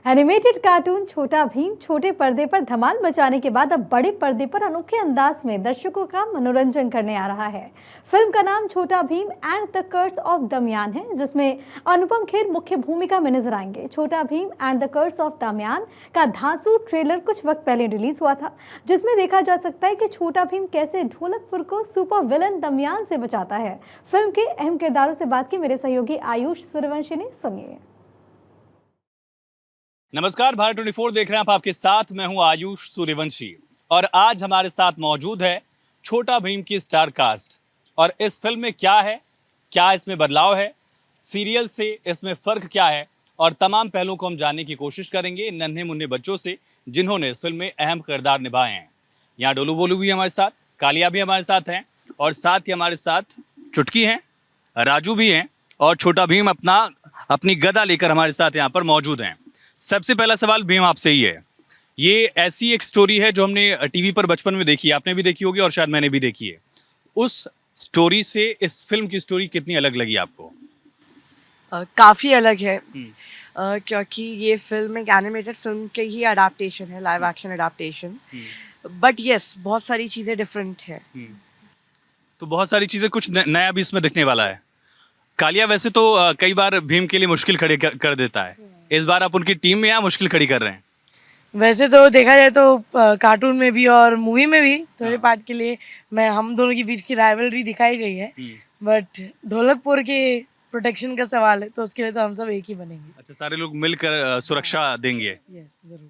Animated cartoon छोटा भीम छोटे पर्दे पर धमाल मचाने के बाद अब बड़े पर्दे पर अनोखे अंदाज में दर्शकों का मनोरंजन करने आ रहा है। फिल्म का नाम Chhota Bheem and the curse of Damyaan है, जिसमें अनुपम खेर मुख्य भूमिका में नजर आएंगे। Chhota Bheem and the curse of Damyaan का धांसू ट्रेलर कुछ वक्त पहले रिलीज हुआ था, जिसमें देखा जा सकता है कि छोटा भीम कैसे ढोलकपुर को सुपर विलन दमयान से बचाता है। फिल्म के अहम किरदारों से बात की मेरे सहयोगी आयुष सूर्यवंशी ने। सुनिए। नमस्कार, भारत 24 देख रहे हैं आप। आपके साथ मैं हूं आयुष सूर्यवंशी और आज हमारे साथ मौजूद है छोटा भीम की स्टार कास्ट। और इस फिल्म में क्या है, क्या इसमें बदलाव है, सीरियल से इसमें फ़र्क क्या है और तमाम पहलुओं को हम जानने की कोशिश करेंगे नन्हे मुन्ने बच्चों से जिन्होंने इस फिल्म में अहम किरदार निभाए हैं। यहाँ डोलू बोलू भी हमारे साथ, कालिया भी हमारे साथ हैं और साथ ही हमारे साथ चुटकी हैं, राजू भी हैं और छोटा भीम अपनी गदा लेकर हमारे साथ यहाँ पर मौजूद हैं। सबसे पहला सवाल भीम आपसे ही है। ये ऐसी एक स्टोरी है जो हमने टीवी पर बचपन में देखी है, आपने भी देखी होगी और शायद मैंने भी देखी है। उस स्टोरी से इस फिल्म की स्टोरी कितनी अलग लगी आपको? काफ़ी अलग है क्योंकि ये फिल्म एक एनिमेटेड फिल्म के ही अडाप्टेशन है, live action adaptation. But yes, बहुत सारी चीज़ें डिफरेंट है। तो बहुत सारी चीज़ें, कुछ नया भी इसमें दिखने वाला है। कालिया वैसे तो कई बार भीम के लिए मुश्किल खड़ी कर देता है, इस बार आप उनकी टीम में या मुश्किल खड़ी कर रहे हैं? वैसे तो देखा जाए तो कार्टून में भी और मूवी में भी थोड़े पार्ट के लिए हम दोनों के बीच की राइवलरी दिखाई गई है। बट ढोलकपुर के प्रोटेक्शन का सवाल है तो उसके लिए तो हम सब एक ही बनेंगे। अच्छा, सारे लोग मिलकर सुरक्षा देंगे। यस, जरूर।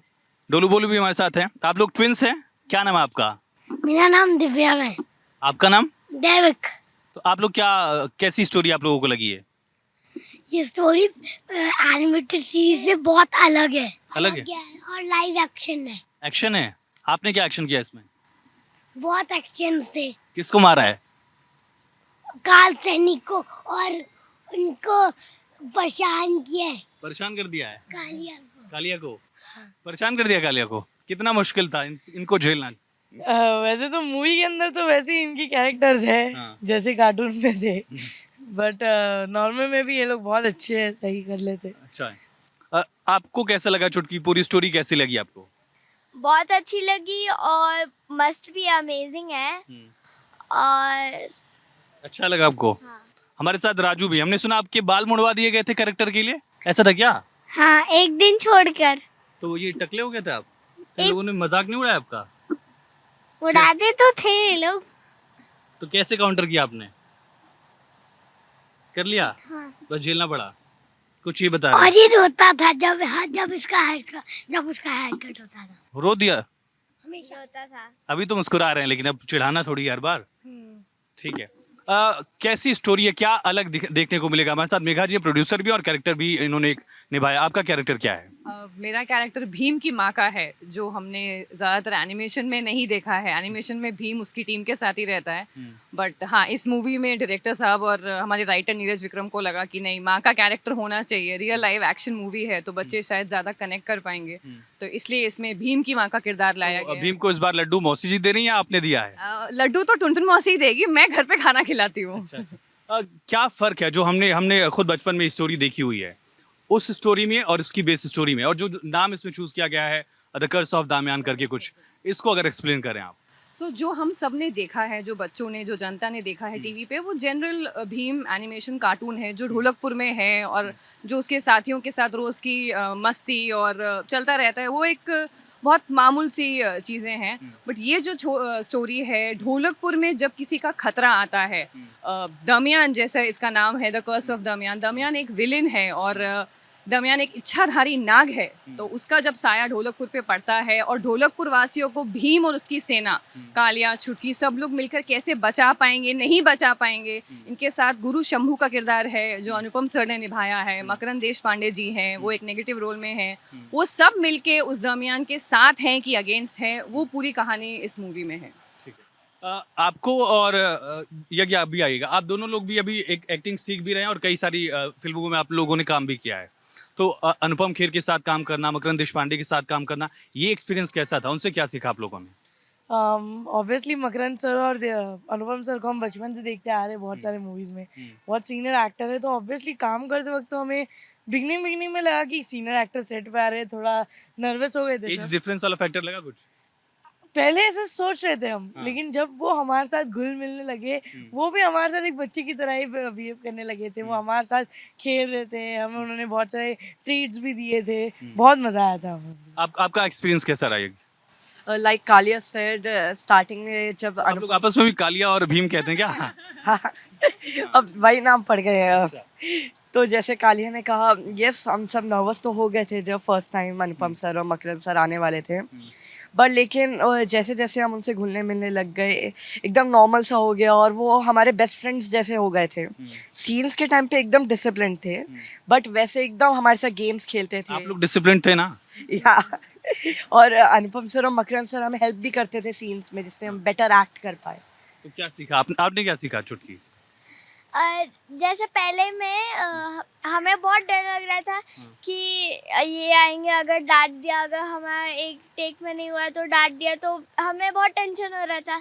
डोलू बोलू भी हमारे साथ हैं। आप लोग ट्विंस हैं, क्या नाम है आपका? मेरा नाम दिव्यांग है। आपका नाम? देविक। तो आप लोग कैसी स्टोरी आप लोगों को लगी है? ये स्टोरी एनिमेटेड सीरीज से बहुत अलग है। अलग है और लाइव एक्शन है। एक्शन है। आपने क्या एक्शन किया इसमें? बहुत एक्शन से किसको मारा है? काल सैनिक को और उनको परेशान किया है। परेशान कर दिया है कालिया को। परेशान कर दिया कालिया को। कितना मुश्किल था इनको झेलना? वैसे तो मूवी के अंदर तो वैसे ही इनकी कैरेक्टर्स है जैसे कार्टून में थे। बट नॉर्मल में भी ये लोग बहुत अच्छे हैं, सही कर लेते। अच्छा है। आपको कैसा लगा चुटकी, पूरी स्टोरी कैसी लगी आपको? बहुत अच्छी लगी और मस्त भी, अमेजिंग है। और अच्छा लगा आपको? हाँ। हमारे साथ राजू भी। हमने सुना आपके बाल मुड़वा दिए गए थे कैरेक्टर के लिए, ऐसा था क्या? हाँ, एक दिन छोड़कर। तो ये टकले हो गए थे आप? लोगों ने मजाक नहीं उड़ाया आपका? उड़ाते तो थे ये लोग। तो कैसे काउंटर किया आपने? कर लिया? हाँ। बस झेलना पड़ा। कुछ ये बता रहे और ये रोता था जब उसका हेयर कट होता था। रो दिया? हमेशा होता था। अभी तो मुस्कुरा रहे हैं, लेकिन अब चिढ़ाना थोड़ी हर बार। ठीक है। कैसी स्टोरी है, क्या अलग देखने को मिलेगा? हमारे साथ मेघा जी प्रोड्यूसर भी और कैरेक्टर भी इन्होंने निभाया। आपका कैरेक्टर क्या है? मेरा कैरेक्टर भीम की माँ का है, जो हमने ज़्यादातर एनिमेशन में नहीं देखा है। एनिमेशन में भीम उसकी टीम के साथ ही रहता है। बट हाँ, इस मूवी में डायरेक्टर साहब और हमारे राइटर नीरज विक्रम को लगा कि नहीं, माँ का कैरेक्टर होना चाहिए। रियल लाइव एक्शन मूवी है तो बच्चे शायद ज़्यादा कनेक्ट कर पाएंगे, तो इसलिए इसमें भीम की माँ का किरदार लाया गया। भीम को इस बार लड्डू मौसी जी दे रही हैं या आपने दिया है? लड्डू तो टुनटुन मौसी देगी, मैं घर पे खाना खिलाती हूँ। क्या फ़र्क है जो हमने खुद बचपन में स्टोरी देखी हुई है, उस स्टोरी में और इसकी बेस स्टोरी में, और जो नाम इसमें चूज किया गया है द कर्स ऑफ दमयान करके कुछ, इसको अगर एक्सप्लेन करें आप। जो हम सब ने देखा है, जो बच्चों ने, जो जनता ने देखा है टीवी पे, वो जनरल भीम एनिमेशन कार्टून है जो ढोलकपुर में है और जो उसके साथियों के साथ रोज़ की मस्ती और चलता रहता है, वो एक बहुत मामूल सी चीज़ें हैं। बट ये जो स्टोरी है, ढोलकपुर में जब किसी का खतरा आता है, दमयान जैसा इसका नाम है, द कर्स ऑफ दमयान। दमयान एक विलेन है और दमयान एक इच्छाधारी नाग है। तो उसका जब साया ढोलकपुर पे पड़ता है और ढोलकपुर वासियों को भीम और उसकी सेना, कालिया, छुटकी, सब लोग मिलकर कैसे बचा पाएंगे, नहीं बचा पाएंगे। इनके साथ गुरु शंभू का किरदार है जो अनुपम सर ने निभाया है। मकरंद देश पांडे जी हैं, वो एक नेगेटिव रोल में हैं। वो सब मिलके उस दमयान के साथ हैं कि अगेंस्ट हैं, वो पूरी कहानी इस मूवी में है। आपको और यज्ञ आप भी आइएगा, आप दोनों लोग भी अभी एक एक्टिंग सीख भी रहे हैं और कई सारी फिल्मों में आप लोगों ने काम भी किया है। तो अनुपम खेर के साथ काम करना, मकरंद देश पांडे के साथ काम करना, ये एक्सपीरियंस कैसा था? उनसे क्या सीखा आप लोगों ने? ऑब्वियसली मकरंद सर और अनुपम सर को हम बचपन से देखते आ रहे हैं बहुत सारे मूवीज़ में। बहुत सीनियर एक्टर है, तो ऑब्वियसली काम करते वक्त तो हमें बिगनिंग में लगा कि सीनियर एक्टर सेट पे आ रहे हैं, थोड़ा नर्वस हो गए थे एज सब। डिफरेंस वाला फैक्टर लगा कुछ? पहले ऐसे सोच रहे थे हम, हाँ। लेकिन जब वो हमारे साथ घुल मिलने लगे, वो भी हमारे साथ एक बच्चे की तरह ही बिहेव करने लगे थे। वो हमारे साथ खेल रहे थे, हमें उन्होंने बहुत सारे ट्रीट्स भी दिए थे, बहुत मजा आया था हमें। आपका एक्सपीरियंस कैसा रहा ये? लाइक कालिया सेड स्टार्टिंग में जब आप लोग आपस में भी कालिया और भीम कहते हैं क्या? हाँ, अब वही नाम पड़ गए हैं अब। तो जैसे कालिया ने कहा, यस हम सब नर्वस तो हो गए थे जब फर्स्ट टाइम अनुपम सर और मकरंद सर आने वाले थे, बट लेकिन जैसे जैसे हम उनसे घुलने मिलने लग गए, एकदम नॉर्मल सा हो गया और वो हमारे बेस्ट फ्रेंड्स जैसे हो गए थे। सीन्स के टाइम पे एकदम डिसिप्लिन थे, बट वैसे एकदम हमारे साथ गेम्स खेलते थे। आप लोग डिसिप्लिन थे ना? या और अनुपम सर और मकरंद सर हमें हेल्प भी करते थे सीन्स में, जिससे हम बेटर एक्ट कर पाए। तो क्या सीखा आपने क्या सीखा चुटकी? जैसे पहले में हमें बहुत डर लग रहा था कि ये आएंगे, अगर डांट दिया, अगर हमारा एक टेक में नहीं हुआ तो डांट दिया, तो हमें बहुत टेंशन हो रहा था।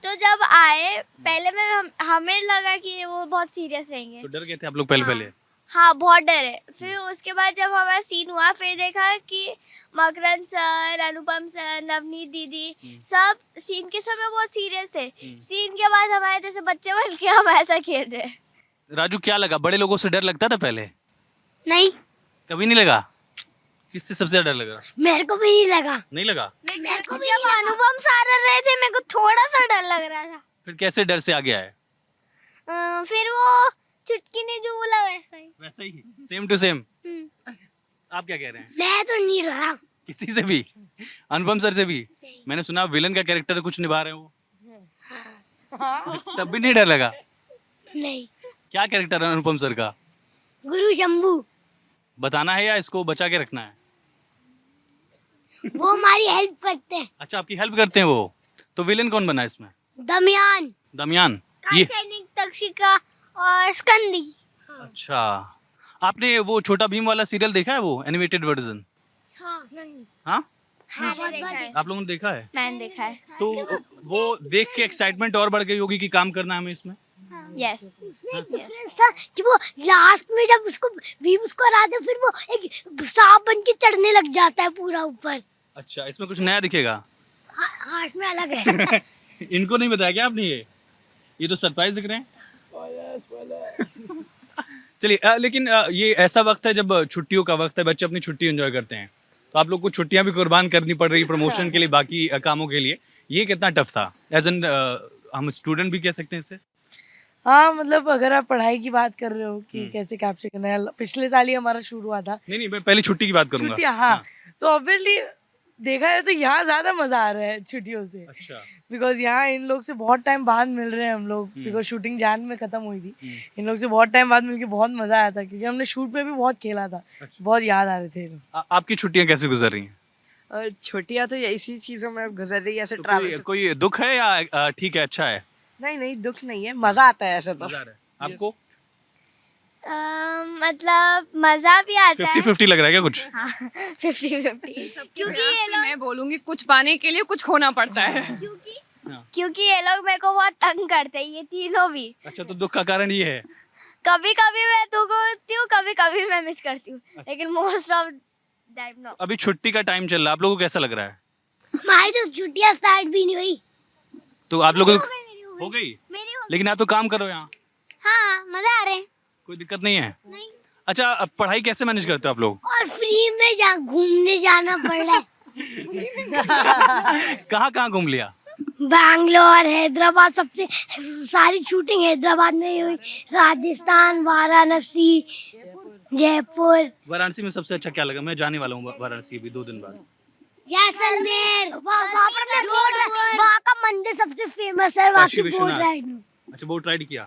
तो जब आए पहले में हमें लगा कि वो बहुत सीरियस रहेंगे। तो डर गए थे आप लोग पहले? हाँ बहुत डर है। फिर उसके बाद जब हमारा सीन हुआ, फिर देखा कि मकरंद सर, अनुपम सर, नवनीत दीदी सब सीन के समय बहुत सीरियस थे। सीन के बाद हमारे जैसे बच्चे बन के हम ऐसा खेल रहे हैं। राजू क्या लगा, बड़े लोगों से डर लगता था पहले? नहीं, कभी नहीं लगा? किससे सबसे ज्यादा डर लगा? मेरे को भी नहीं लगा। नहीं लगा? मेरे को भी जब अनुपम सर रहे थे, मेरे को थोड़ा सा डर लग रहा था। फिर कैसे डर से आ गया है? फिर वो चुटकी ने जो बोला वैसा ही, सेम टू सेम। हम्म। आप क्या कह रहे हैं? मैं तो नहीं डरा। किसी से भी? अनुपम सर से भी? मैंने सुना विलन का कैरेक्टर कुछ निभा रहे हो, तब भी नहीं डर लगा? नहीं, क्या कैरेक्टर है अनुपम सर का? गुरु शंभू। बताना है या इसको बचा के रखना है? वो हमारी हेल्प करते हैं। अच्छा, आपकी हेल्प करते हैं वो। तो विलन कौन बना इसमें? दमयान, दमयान। ये सैनिक, तक्षिका और स्कंदी। अच्छा, आपने वो छोटा भीम वाला सीरियल देखा है, वो एनिमेटेड वर्जन? हाँ, हाँ, मैंने देखा है। आप लोगों ने देखा है? मैंने देखा है। तो वो देख के एक्साइटमेंट और बढ़ गई होगी कि काम करना है हमें इसमें। यस। डिफरेंस था कि वो लास्ट में जब उसको हराते, फिर वो एक सांप बन के चढ़ने लग जाता है पूरा ऊपर। अच्छा, इसमें कुछ नया दिखेगा? हाँ, इसमें अलग है। इनको नहीं बताया क्या आपने? ये तो सरप्राइज दिख रहे हैं। चलिए, लेकिन ये ऐसा वक्त है जब छुट्टियों का वक्त है, बच्चे अपनी छुट्टी एंजॉय करते हैं, तो आप लोग को छुट्टियां भी कुर्बान करनी पड़ रही प्रमोशन के लिए, बाकी कामों के लिए। ये कितना टफ था एज एन, हम स्टूडेंट भी कह सकते हैं इससे? हाँ, मतलब अगर आप पढ़ाई की बात कर रहे हो कि कैसे कैप्चर करना है, पिछले साल ही हमारा शुरू हुआ था नहीं, मैं पहले छुट्टी की बात करूंगा। छुट्टियाँ। हाँ, तो ऑब्वियसली देखा जाए तो यहाँ ज्यादा मजा आ रहा है छुट्टियों से, अच्छा। बिकॉज यहाँ इन लोग से बहुत टाइम बाद मिल रहे हैं हम लोग, बिकॉज शूटिंग जान में खत्म हुई थी। इन लोग से बहुत टाइम बाद मिलके बहुत मजा आया था, क्योंकि हमने शूट पे भी बहुत खेला था। बहुत याद आ रहे थे ये लोग। आपकी छुट्टियां कैसे गुजर रही हैं? और छुट्टियाँ तो इसी चीज़ों में गुजर रही है, ऐसे तो ट्रैवल। कोई दुख है या ठीक है, अच्छा है? नहीं, दुख नहीं है, मजा आता है ऐसे तो। मजा आ रहा है आपको? मतलब मजा भी आता है। 50-50 लग रहा है क्या कुछ? 50-50 क्योंकि ये लोग मैं बोलूंगी कुछ पाने के लिए कुछ खोना पड़ता है। क्योंकि ये लोग मेरे को बहुत तंग करते हैं, ये तीनों भी। अच्छा, तो दुख का कारण ये है? कभी कभी मैं तुमको होती हूँ, कभी कभी मैं मिस करती हूँ, लेकिन मोस्ट ऑफ टाइम नो। अभी छुट्टी का टाइम चल रहा है, आप लोगों को कैसा लग रहा है? हमारी तो छुट्टियाँ स्टार्ट भी नहीं हुई। तो आप लोगों को हो गई, मेरी हो लेकिन आप तो काम करो यहाँ, हाँ, मजा आ रहे हैं। कोई दिक्कत नहीं है? नहीं। अच्छा, अब पढ़ाई कैसे मैनेज करते हो आप लोग? और फ्री में घूमने जाना पड़ रहा है। कहाँ कहाँ घूम लिया? बैंगलोर, हैदराबाद, सबसे सारी शूटिंग हैदराबाद में ही हुई। राजस्थान, वाराणसी, जयपुर, वाराणसी में सबसे अच्छा क्या लगा? मैं जाने वाला हूँ वाराणसी अभी 2 दिन बाद। जैसलमेर, वहाँ का मंदिर सबसे फेमस है। वहाँ काशी की बोट विश्वनाथ। राइड। अच्छा, बोट राइड किया?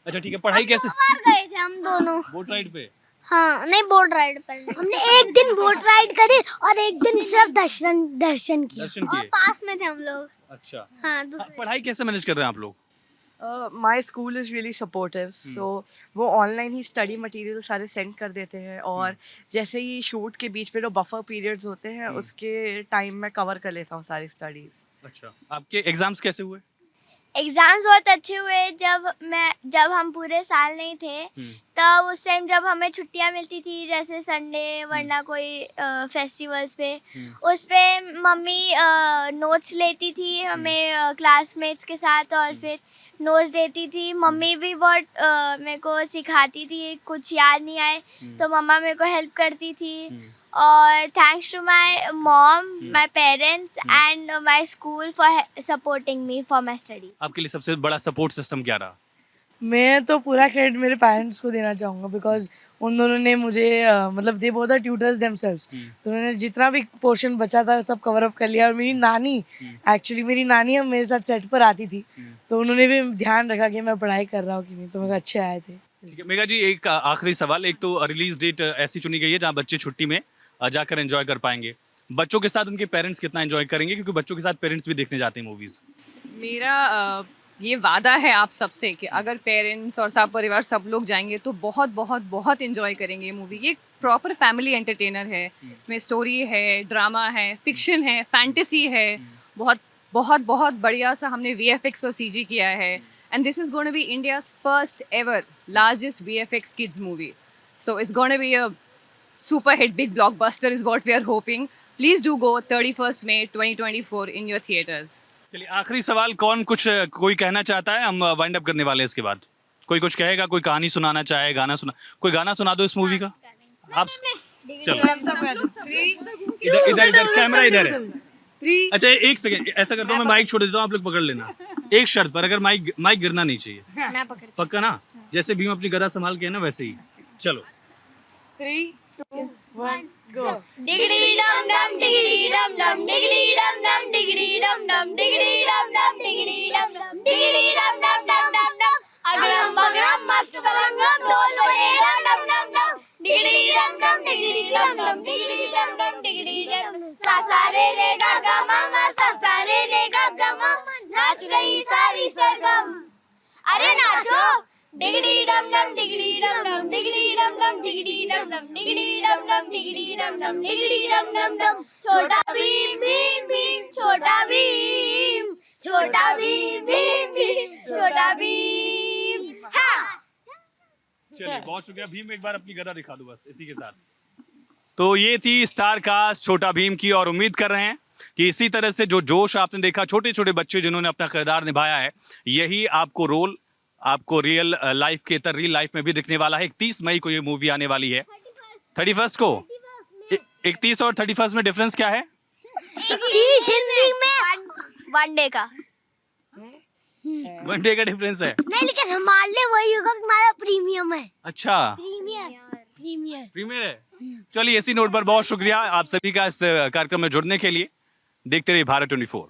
अच्छा, ठीक है। पढ़ाई कैसे? गए थे हम दोनों। बोट राइड पे? हाँ, नहीं, बोट राइड पर हमने एक दिन बोट राइड करी और एक दिन सिर्फ दर्शन किया। दर्शन और किए? पास में थे हम लोग। अच्छा। हाँ, पढ़ाई कैसे मैनेज कर रहे हैं आप लोग? My school is really supportive, so वो ऑनलाइन ही स्टडी मटेरियल सारे सेंड कर देते हैं, और जैसे ही शूट के बीच में जो बफर पीरियड्स होते हैं उसके टाइम में कवर कर लेता हूँ सारी स्टडीज़। अच्छा, आपके एग्जाम्स कैसे हुए? एग्ज़ाम्स बहुत अच्छे हुए जब हम पूरे साल नहीं थे, तब उस टाइम जब हमें छुट्टियां मिलती थी जैसे संडे वरना कोई फेस्टिवल्स पे, उस पे मम्मी नोट्स लेती थी हमें क्लासमेट्स के साथ और फिर नोट्स देती थी। मम्मी भी बहुत मेरे को सिखाती थी, कुछ याद नहीं आए तो मम्मा मेरे को हेल्प करती थी। और thanks to my mom, my parents and my school for supporting me for my study. आपके लिए सबसे बड़ा सपोर्ट सिस्टम क्या रहा? मैं तो पूरा क्रेडिट मेरे पेरेंट्स को देना चाहूँगा बिकॉज उन दोनों ने मुझे मतलब they both are tutors themselves, तो उन्होंने जितना भी पोर्शन बचा था सब कवर अप कर लिया। और मेरी नानी मेरी नानी अब मेरे साथ सेट पर आती थी, तो उन्होंने भी ध्यान रखा कि मैं पढ़ाई कर रहा हूँ कि नहीं, तो मेरे को अच्छे आए थे। ठीक है मेघा जी, एक आखिरी सवाल। एक तो रिलीज डेट ऐसी चुनी गई है जहाँ बच्चे छुट्टी में जाकर एंजॉय कर पाएंगे, बच्चों के साथ उनके पेरेंट्स कितना एंजॉय करेंगे, क्योंकि बच्चों के साथ पेरेंट्स भी देखने जाते हैं मूवीज? मेरा ये वादा है आप सबसे कि अगर पेरेंट्स और सब परिवार सब लोग जाएंगे तो बहुत बहुत बहुत इन्जॉय करेंगे ये मूवी। ये प्रॉपर फैमिली एंटरटेनर है, इसमें स्टोरी है, ड्रामा है, फिक्शन है, फैंटेसी है, बहुत बहुत बहुत बढ़िया सा हमने VFX और CG किया है। And this is gonna be India's first ever largest VFX kids movie, so it's going to be a super hit, big blockbuster is what we are hoping. Please do go 31st May 2024 in your theaters. चलिए आखिरी सवाल, कोई कहना चाहता है? हम wind up करने वाले हैं इसके बाद। कोई कुछ कहेगा, कोई कहानी सुनाना चाहे, कोई गाना सुना दो इस मूवी का। आप चलो इधर कैमरा इधर है। अच्छा एक सेकंड, ऐसा करता हूँ मैं माइक छोड़ देता हूँ, आप लोग पकड़ लेना। एक शर्त पर, अगर माइक गिरना नहीं चाहिए। मैं पकड़ पक्का ना? जैसे भीम अपनी गदा संभाल के है ना, वैसे ही। चलो 3, 2, 1 go। डिगडी डम डम डिगडी डम डम डिगडी डम डम डिगडी डम डम डिगडी डम डम डिगडी डम डम डिगडी डम डम डम डम डम अगड़म बगड़म मस्त पलंगम ढोल बजेगा डम डम डम डिगडी डम डम डिगडी डम डम डिगडी डम डम डिगडी डम सा सा रे गा गा मा सा सा रे गा गा मा नाच रही सारी सरगम, अरे नाचो। डिगडी डम डम डिगडी डम डम डिगडी डम डम डिगडी डम डम डिगडी डम डम डिगडी डम डम डिगडी डम डम डम छोटा भीम भीम भीम छोटा भीम छोटा भीम भीम भीम छोटा भीम। हाँ चलिए बहुत शुक्रिया भीम, एक बार अपनी गदा दिखा दो बस इसी के साथ। तो ये थी स्टार कास्ट छोटा भीम की, और उम्मीद कर रहे हैं कि इसी तरह से जो जोश आपने देखा, छोटे छोटे बच्चे जिन्होंने अपना किरदार निभाया है, यही आपको रोल आपको रियल लाइफ के रियल लाइफ में भी दिखने वाला है। 31 मई को ये मूवी आने वाली है। 31 को 31 और 31 में डिफरेंस क्या है? हिंदी में वनडे का का डिफरेंस है। नहीं, लेकिन हमारे लिए वही होगा, हमारा प्रीमियम है। अच्छा प्रीमियर है। चलिए इसी नोट पर बहुत शुक्रिया आप सभी का इस कार्यक्रम में जुड़ने के लिए। देखते रहिए भारत 24।